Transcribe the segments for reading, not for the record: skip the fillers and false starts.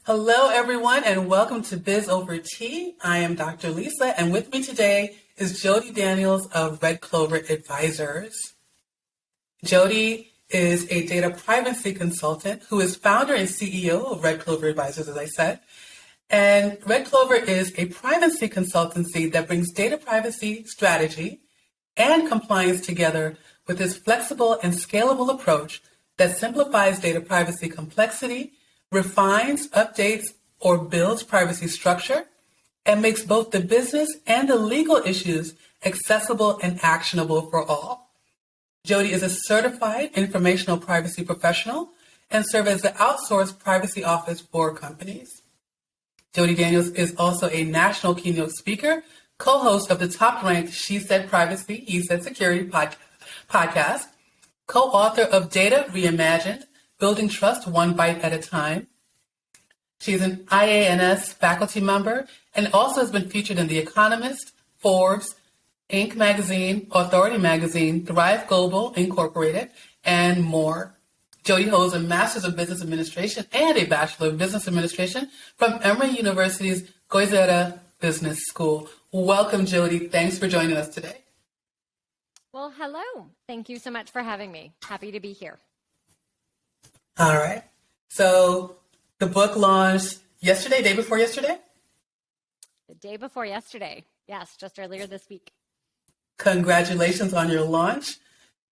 Hello, everyone, and welcome to Biz Over Tea. I am Dr. Lisa, and with me today is Jodi Daniels of Red Clover Advisors. Jodi is a data privacy consultant who is founder and CEO of Red Clover Advisors, as I said. And Red Clover is a privacy consultancy that brings data privacy strategy and compliance together with this flexible and scalable approach that simplifies data privacy complexity, refines, updates, or builds privacy structure, and makes both the business and the legal issues accessible and actionable for all. Jodi is a certified informational privacy professional and serves as the outsource privacy office for companies. Jodi Daniels is also a national keynote speaker, co-host of the top-ranked She Said Privacy, He Said Security podcast, co-author of Data Reimagined, Building Trust One Bite at a Time. She's an IANS faculty member and also has been featured in The Economist, Forbes, Inc. magazine, Authority magazine, Thrive Global Incorporated, and more. Jodi holds a Master's of Business Administration and a Bachelor of Business Administration from Emory University's Goizueta Business School. Welcome, Jodi. Thanks for joining us today. Well, hello. Thank you so much for having me. Happy to be here. All right. So the book launched yesterday, day before yesterday? The day before yesterday. Yes, just earlier this week. Congratulations on your launch.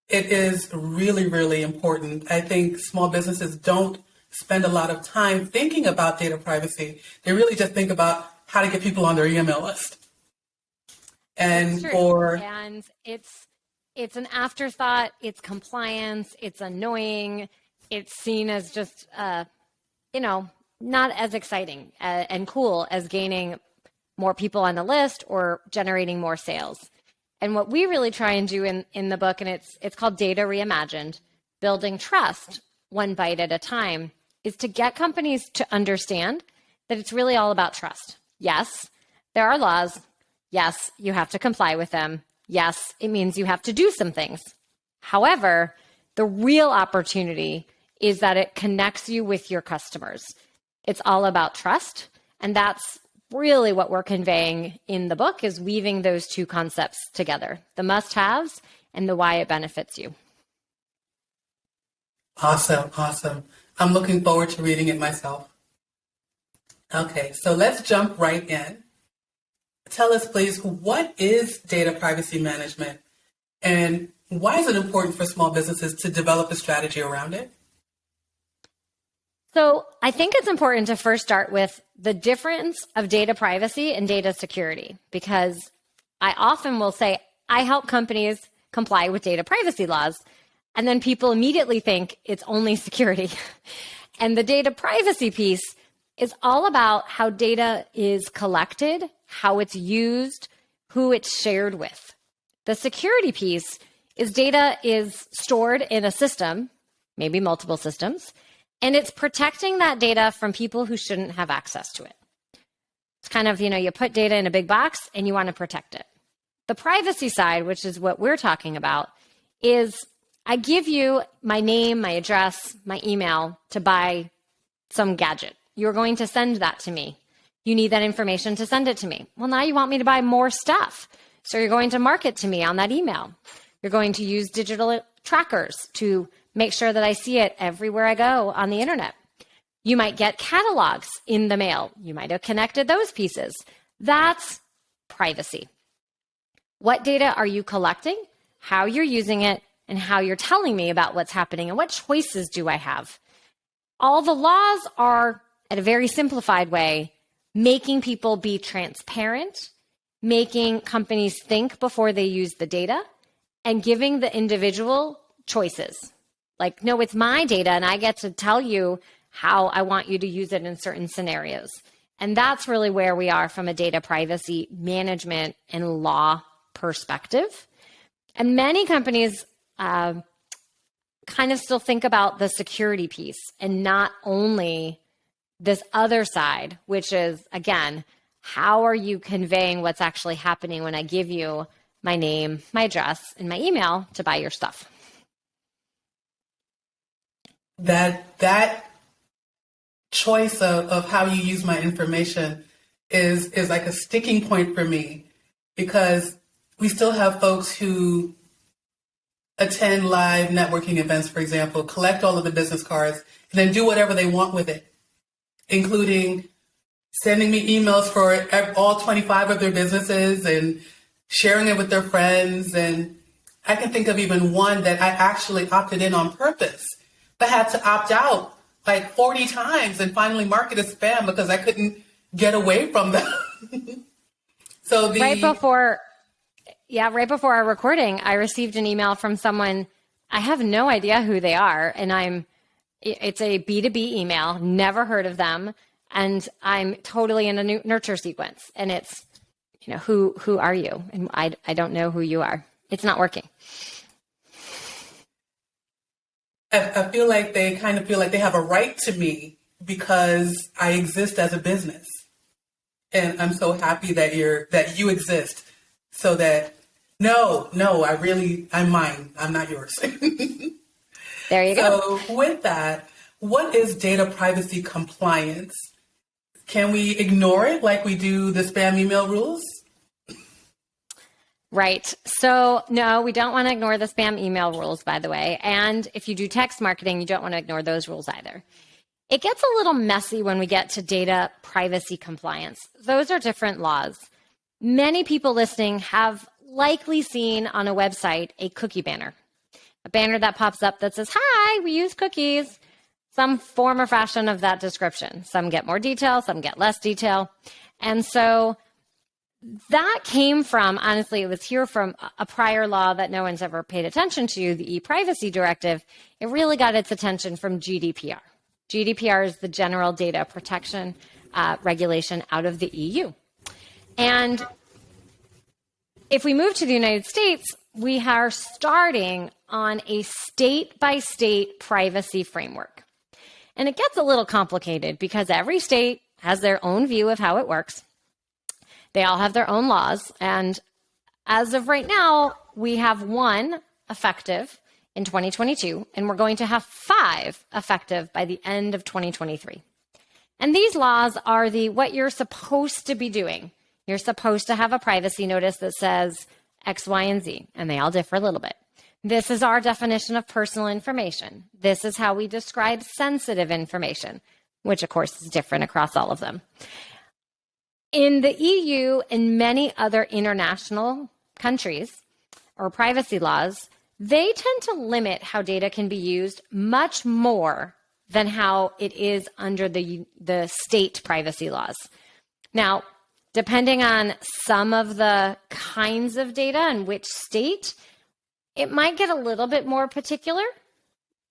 It is really, really important. I think small businesses don't spend a lot of time thinking about data privacy. They really just think about how to get people on their email list. And it's an afterthought. It's compliance. It's annoying. It's seen as just, not as exciting and cool as gaining more people on the list or generating more sales. And what we really try and do in the book, and it's called Data Reimagined, Building Trust One Bite at a Time, is to get companies to understand that it's really all about trust. Yes, there are laws. Yes, you have to comply with them. Yes, it means you have to do some things. However, the real opportunity is that it connects you with your customers. It's all about trust, and that's really what we're conveying in the book, is weaving those two concepts together, the must-haves and the why it benefits you. Awesome. I'm looking forward to reading it myself. Okay, so let's jump right in. Tell us, please, what is data privacy management, and why is it important for small businesses to develop a strategy around it? So I think it's important to first start with the difference of data privacy and data security, because I often will say, I help companies comply with data privacy laws, and then people immediately think it's only security. And the data privacy piece is all about how data is collected, how it's used, who it's shared with. The security piece is data is stored in a system, maybe multiple systems, and it's protecting that data from people who shouldn't have access to it. It's kind of, you put data in a big box and you want to protect it. The privacy side, which is what we're talking about, is I give you my name, my address, my email to buy some gadget. You're going to send that to me. You need that information to send it to me. Well, now you want me to buy more stuff. So you're going to market to me on that email. You're going to use digital trackers to make sure that I see it everywhere I go on the internet. You might get catalogs in the mail. You might have connected those pieces. That's privacy. What data are you collecting, how you're using it, and how you're telling me about what's happening, and what choices do I have? All the laws are, at a very simplified way, making people be transparent, making companies think before they use the data, and giving the individual choices. Like, no, it's my data, and I get to tell you how I want you to use it in certain scenarios. And that's really where we are from a data privacy management and law perspective. And many companies kind of still think about the security piece and not only this other side, which is, again, how are you conveying what's actually happening when I give you my name, my address, and my email to buy your stuff? That choice of how you use my information is like a sticking point for me, because we still have folks who attend live networking events, for example, collect all of the business cards, and then do whatever they want with it, including sending me emails for all 25 of their businesses and sharing it with their friends. And I can think of even one that I actually opted in on purpose, but had to opt out like 40 times and finally mark it as spam because I couldn't get away from them. So right before our recording, I received an email from someone. I have no idea who they are, and it's a B2B email, never heard of them, and I'm totally in a nurture sequence, and it's, who are you? And I don't know who you are. It's not working. I feel like they kind of feel like they have a right to me because I exist as a business. And I'm so happy that you exist, so that I'm mine. I'm not yours. There you go. So with that, what is data privacy compliance? Can we ignore it like we do the spam email rules? Right. So no, we don't want to ignore the spam email rules, by the way. And if you do text marketing, you don't want to ignore those rules either. It gets a little messy when we get to data privacy compliance. Those are different laws. Many people listening have likely seen on a website a cookie banner, a banner that pops up that says, "Hi, we use cookies," some form or fashion of that description. Some get more detail, some get less detail. And so that came from, honestly, it was here from a prior law that no one's ever paid attention to, the e-privacy directive. It really got its attention from GDPR. GDPR is the General Data Protection Regulation out of the EU. And if we move to the United States, we are starting on a state-by-state privacy framework. And it gets a little complicated because every state has their own view of how it works. They all have their own laws. And as of right now, we have one effective in 2022, and we're going to have 5 effective by the end of 2023. And these laws are what you're supposed to be doing. You're supposed to have a privacy notice that says X, Y, and Z, and they all differ a little bit. This is our definition of personal information. This is how we describe sensitive information, which of course is different across all of them. In the EU and many other international countries or privacy laws, they tend to limit how data can be used much more than how it is under the state privacy laws. Now, depending on some of the kinds of data and which state, it might get a little bit more particular.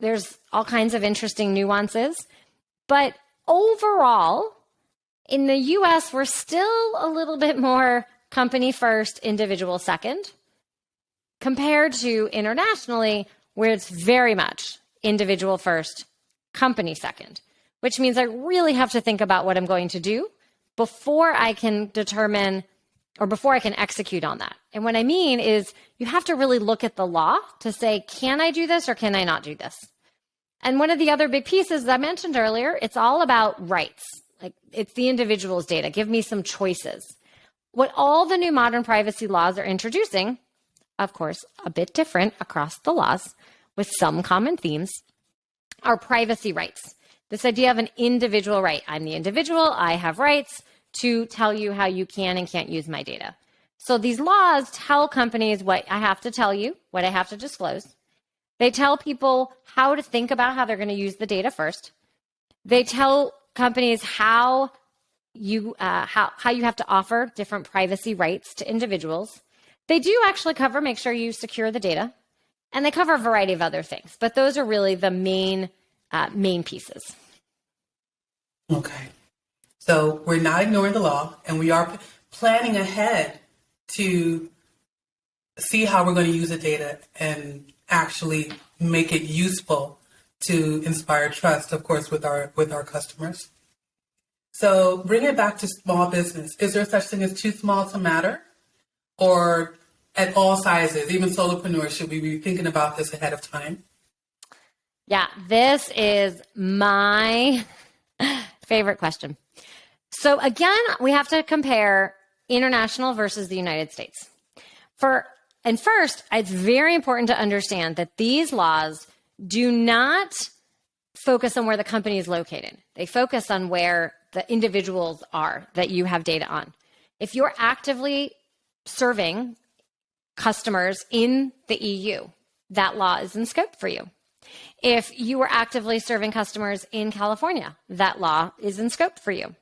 There's all kinds of interesting nuances. But overall, in the US, we're still a little bit more company first, individual second, compared to internationally, where it's very much individual first, company second, which means I really have to think about what I'm going to do before I can determine or before I can execute on that. And what I mean is you have to really look at the law to say, can I do this or can I not do this? And one of the other big pieces that I mentioned earlier, it's all about rights. Like, it's the individual's data. Give me some choices. What all the new modern privacy laws are introducing, of course, a bit different across the laws with some common themes, are privacy rights. This idea of an individual right. I'm the individual. I have rights to tell you how you can and can't use my data. So these laws tell companies what I have to tell you, what I have to disclose. They tell people how to think about how they're going to use the data first. They tell companies how you have to offer different privacy rights to individuals. They do actually make sure you secure the data, and they cover a variety of other things. But those are really the main pieces. Okay. So we're not ignoring the law, and we are planning ahead to see how we're going to use the data and actually make it useful to inspire trust, of course, with our customers. So bring it back to small business. Is there such thing as too small to matter? Or at all sizes, even solopreneurs, should we be thinking about this ahead of time? Yeah, this is my Favorite question. So again, we have to compare international versus the United States. First, it's very important to understand that these laws do not focus on where the company is located. They focus on where the individuals are that you have data on. If you're actively serving customers in the EU, that law is in scope for you. If you are actively serving customers in California, that law is in scope for you,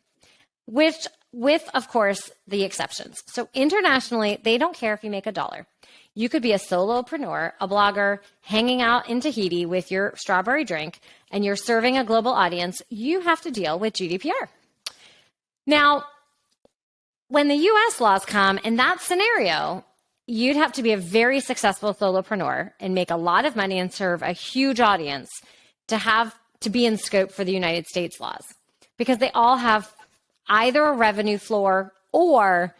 with, of course, the exceptions. So internationally, they don't care if you make $1. You could be a solopreneur, a blogger, hanging out in Tahiti with your strawberry drink, and you're serving a global audience. You have to deal with GDPR. Now, when the US laws come, in that scenario, you'd have to be a very successful solopreneur and make a lot of money and serve a huge audience to be in scope for the United States laws, because they all have either a revenue floor or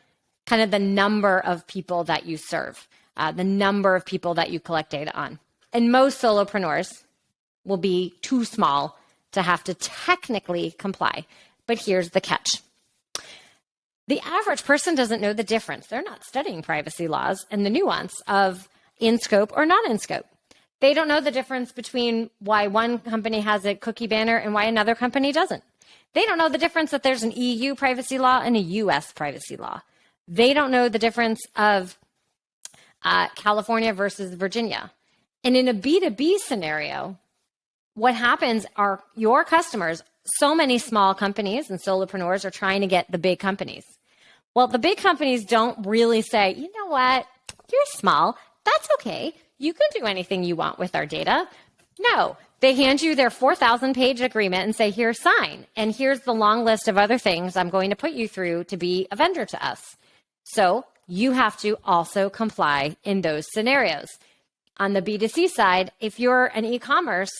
kind of the number of people that you serve, the number of people that you collect data on. And most solopreneurs will be too small to have to technically comply. But here's the catch. The average person doesn't know the difference. They're not studying privacy laws and the nuance of in scope or not in scope. They don't know the difference between why one company has a cookie banner and why another company doesn't. They don't know the difference that there's an EU privacy law and a US privacy law. They don't know the difference of California versus Virginia. And in a B2B scenario, what happens are your customers, so many small companies and solopreneurs are trying to get the big companies. Well, the big companies don't really say, you know what, you're small, that's okay. You can do anything you want with our data. No, they hand you their 4,000-page agreement and say, here, sign. And here's the long list of other things I'm going to put you through to be a vendor to us. So you have to also comply in those scenarios. On the B2C side, if you're an e-commerce,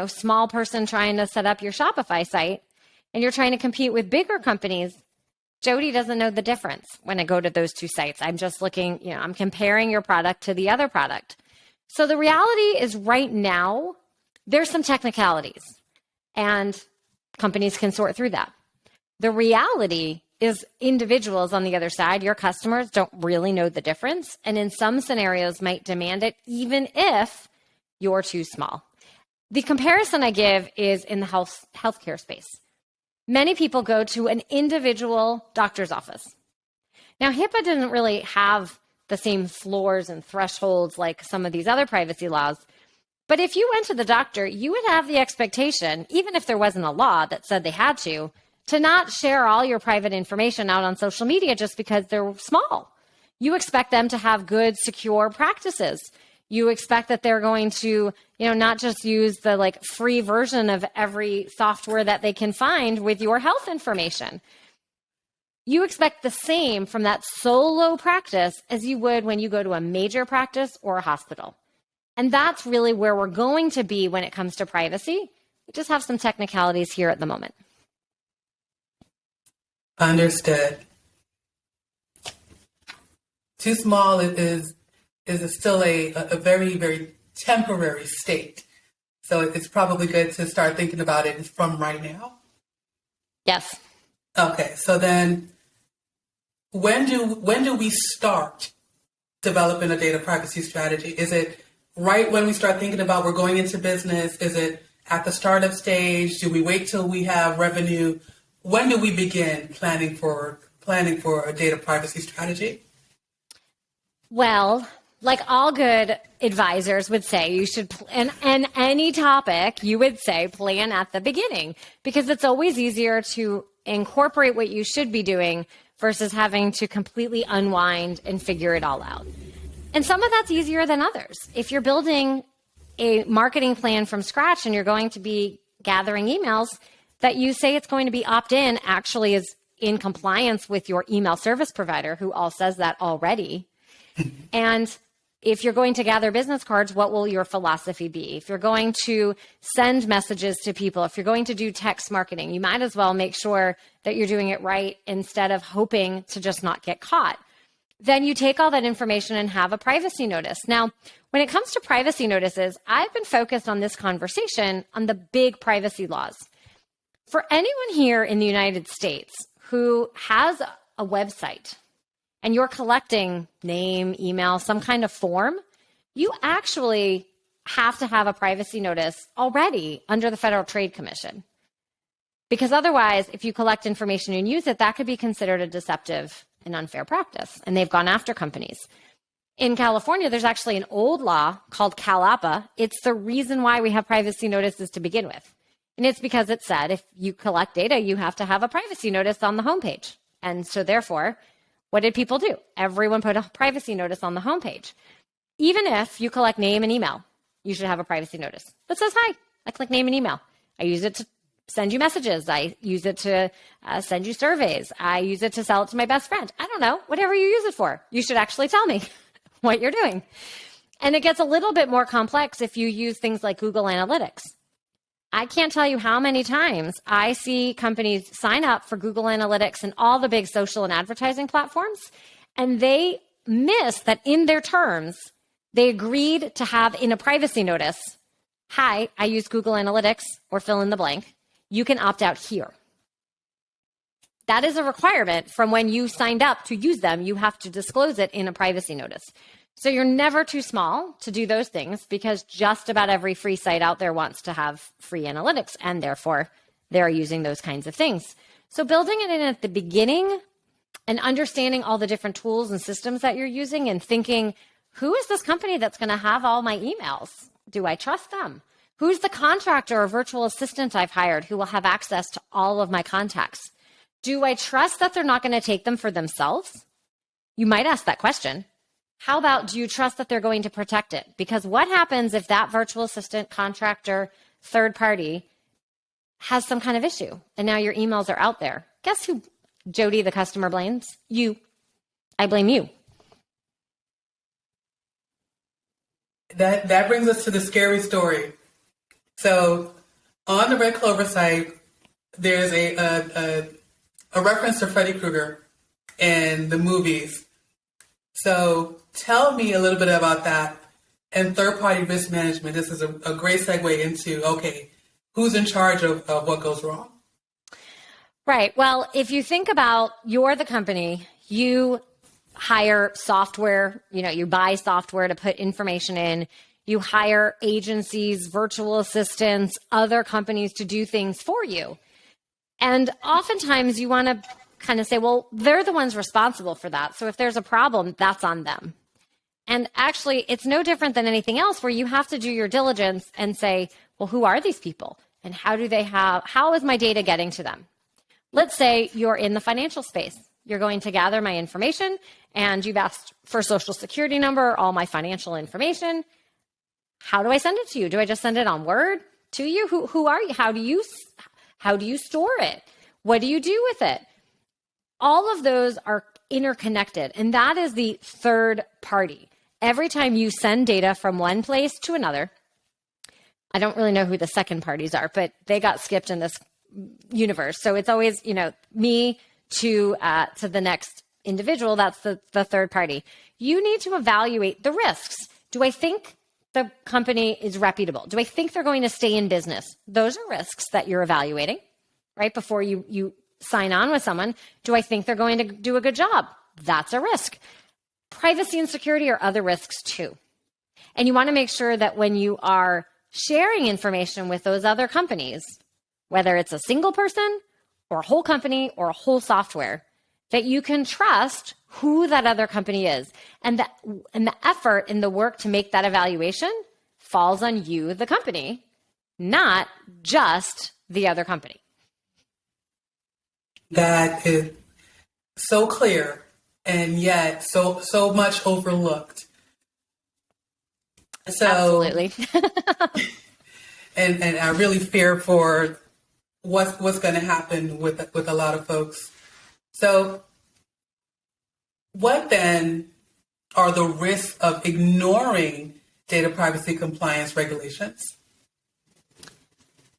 small person trying to set up your Shopify site and you're trying to compete with bigger companies, Jodi doesn't know the difference when I go to those two sites. I'm just looking, I'm comparing your product to the other product. So the reality is right now, there's some technicalities and companies can sort through that. The reality is individuals on the other side, your customers, don't really know the difference. And in some scenarios might demand it even if you're too small. The comparison I give is in the healthcare space. Many people go to an individual doctor's office. Now, HIPAA doesn't really have the same floors and thresholds like some of these other privacy laws. But if you went to the doctor, you would have the expectation, even if there wasn't a law that said they had to not share all your private information out on social media just because they're small. You expect them to have good, secure practices. You expect that they're going to, not just use the free version of every software that they can find with your health information. You expect the same from that solo practice as you would when you go to a major practice or a hospital. And that's really where we're going to be when it comes to privacy. We just have some technicalities here at the moment. Understood. Too small is still a very, very temporary state. So it's probably good to start thinking about it from right now. Yes. Okay. So then when do we start developing a data privacy strategy? Is it right when we start thinking about we're going into business? Is it at the startup stage? Do we wait till we have revenue? When do we begin planning for a data privacy strategy? Well, like all good advisors would say, you should, and any topic, you would say plan at the beginning, because it's always easier to incorporate what you should be doing versus having to completely unwind and figure it all out. And some of that's easier than others. If you're building a marketing plan from scratch and you're going to be gathering emails, that you say it's going to be opt-in actually is in compliance with your email service provider, who all says that already. And if you're going to gather business cards, what will your philosophy be? If you're going to send messages to people, if you're going to do text marketing, you might as well make sure that you're doing it right instead of hoping to just not get caught. Then you take all that information and have a privacy notice. Now, when it comes to privacy notices, I've been focused on this conversation on the big privacy laws. For anyone here in the United States who has a website and you're collecting name, email, some kind of form, you actually have to have a privacy notice already under the Federal Trade Commission. Because otherwise, if you collect information and use it, that could be considered a deceptive and unfair practice. And they've gone after companies. In California, there's actually an old law called CalAPA. It's the reason why we have privacy notices to begin with. And it's because it said if you collect data, you have to have a privacy notice on the homepage. And so therefore, what did people do? Everyone put a privacy notice on the homepage. Even if you collect name and email, you should have a privacy notice that says, hi, I collect name and email. I use it to send you messages. I use it to send you surveys. I use it to sell it to my best friend. I don't know, whatever you use it for. You should actually tell me what you're doing. And it gets a little bit more complex if you use things like Google Analytics. I can't tell you how many times I see companies sign up for Google Analytics and all the big social and advertising platforms, and they miss that in their terms, they agreed to have in a privacy notice, hi, I use Google Analytics, or fill in the blank. You can opt out here. That is a requirement from when you signed up to use them. You have to disclose it in a privacy notice. So you're never too small to do those things because just about every free site out there wants to have free analytics, and therefore they're using those kinds of things. So building it in at the beginning and understanding all the different tools and systems that you're using and thinking, who is this company that's going to have all my emails? Do I trust them? Who's the contractor or virtual assistant I've hired who will have access to all of my contacts? Do I trust that they're not going to take them for themselves? You might ask that question. How about, do you trust that they're going to protect it? Because what happens if that virtual assistant, contractor, third party has some kind of issue and now your emails are out there? Guess who Jodi, the customer, blames? You. I blame you. That brings us to the scary story. So on the Red Clover site, there's a reference to Freddy Krueger and the movies. So tell me a little bit about that and third-party risk management. This is a great segue into, okay, who's in charge of what goes wrong? Right. Well, if you think about you're the company, you hire software, you buy software to put information in. You hire agencies, virtual assistants, other companies to do things for you. And oftentimes you want to kind of say, well, they're the ones responsible for that. So if there's a problem, that's on them. And actually, it's no different than anything else where you have to do your diligence and say, well, who are these people? And how is my data getting to them? Let's say you're in the financial space. You're going to gather my information and you've asked for social security number, all my financial information. How do I send it to you? Do I just send it on Word to you? Who are you? How do you store it? What do you do with it? All of those are interconnected, and that is the third party. Every time you send data from one place to another, I don't really know who the second parties are, but they got skipped in this universe. So it's always, me to the next individual. That's the third party. You need to evaluate the risks. Do I think the company is reputable? Do I think they're going to stay in business? Those are risks that you're evaluating, right? Before you sign on with someone. Do I think they're going to do a good job? That's a risk. Privacy and security are other risks too. And you want to make sure that when you are sharing information with those other companies, whether it's a single person or a whole company or a whole software, that you can trust who that other company is. And the effort and the work to make that evaluation falls on you, the company, not just the other company. That is so clear and yet so much overlooked. So, absolutely. and I really fear for what's going to happen with a lot of folks. So what then are the risks of ignoring data privacy compliance regulations?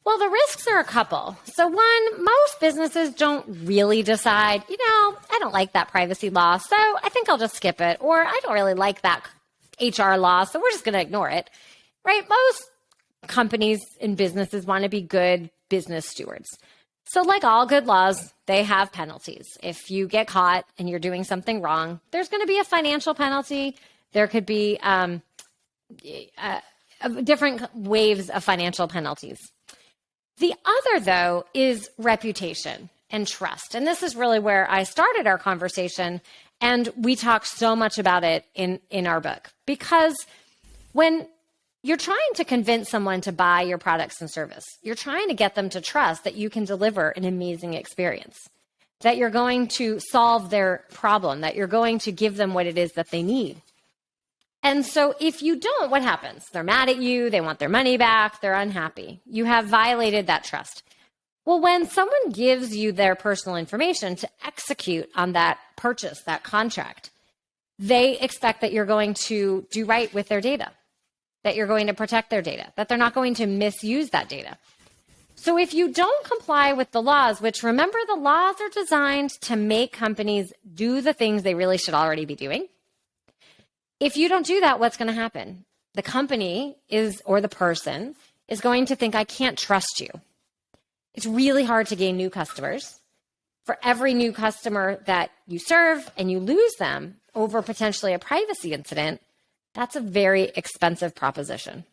Well, the risks are a couple. So one, most businesses don't really decide, I don't like that privacy law, so I think I'll just skip it. Or I don't really like that HR law, so we're just going to ignore it, right? Most companies and businesses want to be good business stewards. So like all good laws, they have penalties. If you get caught and you're doing something wrong, there's going to be a financial penalty. There could be different waves of financial penalties. The other, though, is reputation and trust. And this is really where I started our conversation. And we talk so much about it in our book, because when you're trying to convince someone to buy your products and service, you're trying to get them to trust that you can deliver an amazing experience, that you're going to solve their problem, that you're going to give them what it is that they need. And so if you don't, what happens? They're mad at you, they want their money back, they're unhappy. You have violated that trust. Well, when someone gives you their personal information to execute on that purchase, that contract, they expect that you're going to do right with their data, that you're going to protect their data, that they're not going to misuse that data. So if you don't comply with the laws, which remember, the laws are designed to make companies do the things they really should already be doing. If you don't do that, what's going to happen? The company or the person is going to think, I can't trust you. It's really hard to gain new customers. For every new customer that you serve and you lose them over potentially a privacy incident, that's a very expensive proposition.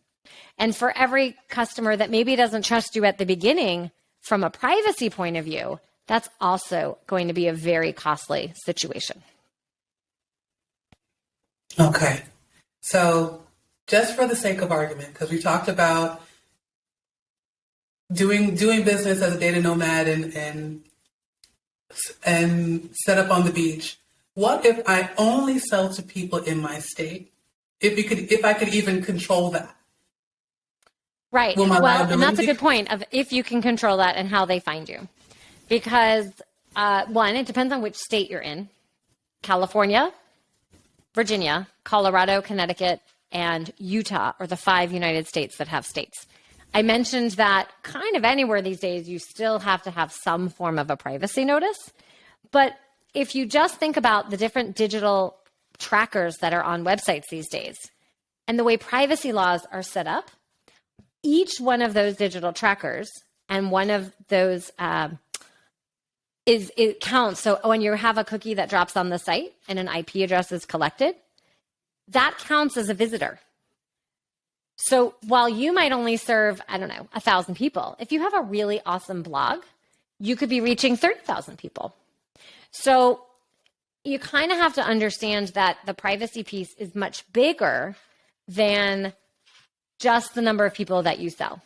And for every customer that maybe doesn't trust you at the beginning from a privacy point of view, that's also going to be a very costly situation. Okay. So just for the sake of argument, because we talked about doing business as a data nomad and set up on the beach. What if I only sell to people in my state? If I could even control that. Right. Well, and that's a good point of if you can control that and how they find you. Because one, it depends on which state you're in. California, Virginia, Colorado, Connecticut, and Utah are the 5 United States that have states. I mentioned that kind of anywhere these days, you still have to have some form of a privacy notice. But if you just think about the different digital trackers that are on websites these days and the way privacy laws are set up, each one of those digital trackers and one of those it counts. So when you have a cookie that drops on the site and an IP address is collected, that counts as a visitor. So while you might only serve, 1,000 people, if you have a really awesome blog, you could be reaching 30,000 people. So you kind of have to understand that the privacy piece is much bigger than just the number of people that you sell.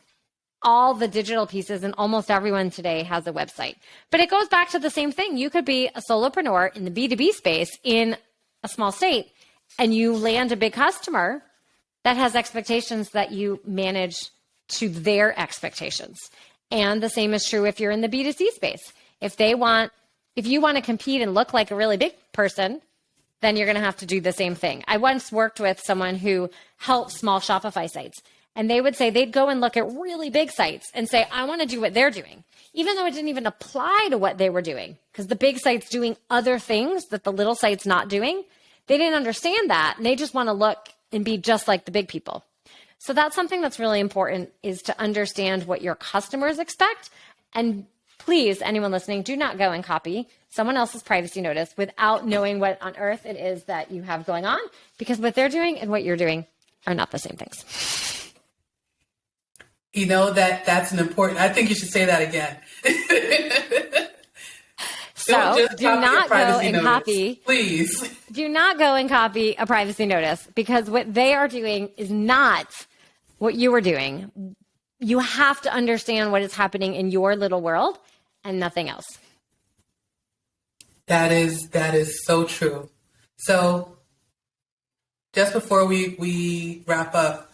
All the digital pieces, and almost everyone today has a website. But it goes back to the same thing. You could be a solopreneur in the B2B space in a small state, and you land a big customer that has expectations that you manage to their expectations. And the same is true if you're in the B2C space. If you want to compete and look like a really big person, then you're going to have to do the same thing. I once worked with someone who helped small Shopify sites. And they would say they'd go and look at really big sites and say, I want to do what they're doing, even though it didn't even apply to what they were doing, because the big site's doing other things that the little site's not doing. They didn't understand that. And they just want to look and be just like the big people. So that's something that's really important, is to understand what your customers expect. And please, anyone listening, do not go and copy someone else's privacy notice without knowing what on earth it is that you have going on, because what they're doing and what you're doing are not the same things. You know, that's an important, I think you should say that again. So do not go and copy. Please. Do not go and copy a privacy notice, because what they are doing is not what you are doing. You have to understand what is happening in your little world and nothing else. That is so true. So just before we wrap up,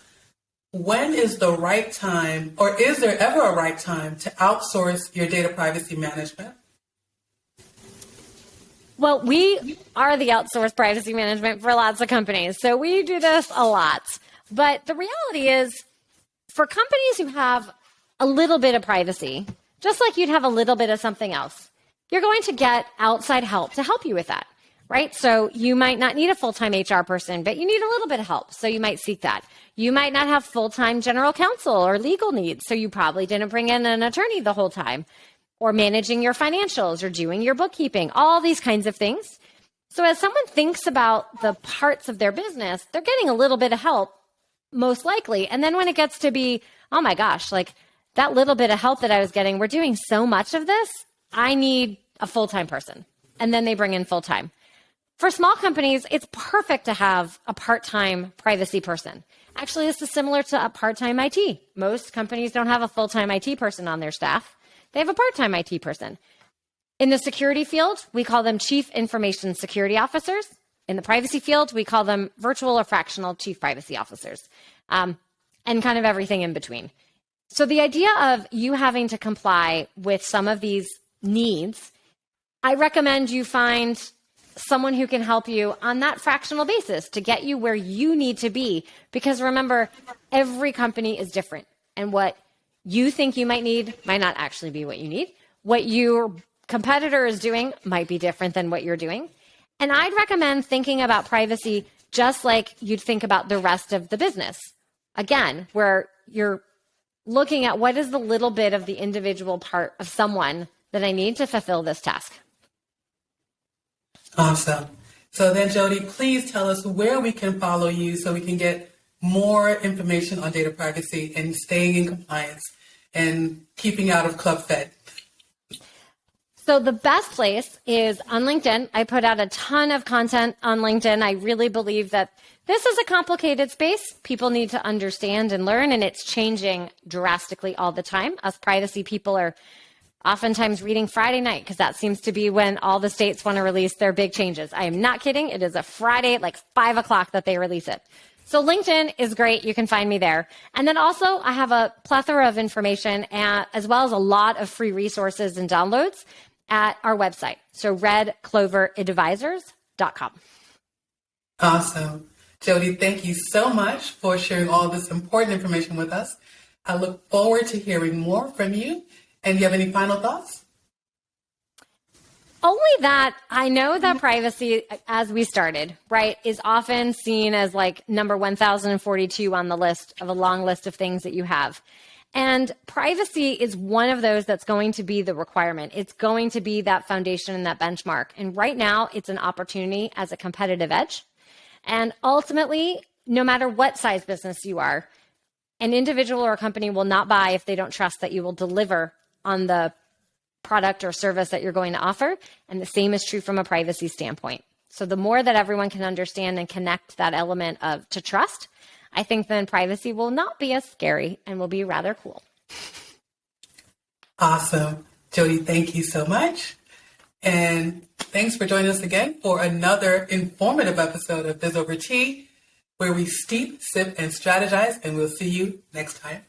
when is the right time, or is there ever a right time, to outsource your data privacy management? Well, we are the outsourced privacy management for lots of companies, so we do this a lot. But the reality is, for companies who have a little bit of privacy, just like you'd have a little bit of something else, you're going to get outside help to help you with that, right? So you might not need a full-time HR person, but you need a little bit of help, so you might seek that. You might not have full-time general counsel or legal needs, so you probably didn't bring in an attorney the whole time. or managing your financials or doing your bookkeeping, all these kinds of things. So as someone thinks about the parts of their business, they're getting a little bit of help, most likely. And then when it gets to be, oh my gosh, like that little bit of help that I was getting, we're doing so much of this, I need a full-time person. And then they bring in full-time. For small companies, it's perfect to have a part-time privacy person. Actually, this is similar to a part-time IT. Most companies don't have a full-time IT person on their staff. They have a part-time IT person. In the security field, we call them chief information security officers. In the privacy field, we call them virtual or fractional chief privacy officers, and kind of everything in between. So the idea of you having to comply with some of these needs, I recommend you find someone who can help you on that fractional basis to get you where you need to be. Because remember, every company is different. And what you think you might need might not actually be what you need. What your competitor is doing might be different than what you're doing. And I'd recommend thinking about privacy just like you'd think about the rest of the business. Again, where you're looking at what is the little bit of the individual part of someone that I need to fulfill this task. Awesome. So then, Jodi, please tell us where we can follow you so we can get more information on data privacy and staying in compliance and keeping out of Club Fed. So the best place is on LinkedIn. I put out a ton of content on LinkedIn. I really believe that this is a complicated space. People need to understand and learn, and it's changing drastically all the time. Us privacy people are oftentimes reading Friday night because that seems to be when all the states want to release their big changes. I am not kidding. It is a Friday at like 5 o'clock that they release it. So LinkedIn is great. You can find me there. And then also I have a plethora of information as well as a lot of free resources and downloads at our website. So redcloveradvisors.com. Awesome. Jodi, thank you so much for sharing all this important information with us. I look forward to hearing more from you. And do you have any final thoughts? Only that I know that privacy, as we started, right, is often seen as like number 1042 on the list of a long list of things that you have. And privacy is one of those that's going to be the requirement. It's going to be that foundation and that benchmark. And right now, it's an opportunity as a competitive edge. And ultimately, no matter what size business you are, an individual or a company will not buy if they don't trust that you will deliver on the product or service that you're going to offer. And the same is true from a privacy standpoint. So the more that everyone can understand and connect that element of to trust, I think then privacy will not be as scary and will be rather cool. Awesome. Jodi, thank you so much. And thanks for joining us again for another informative episode of Biz Over Tea, where we steep, sip, and strategize. And we'll see you next time.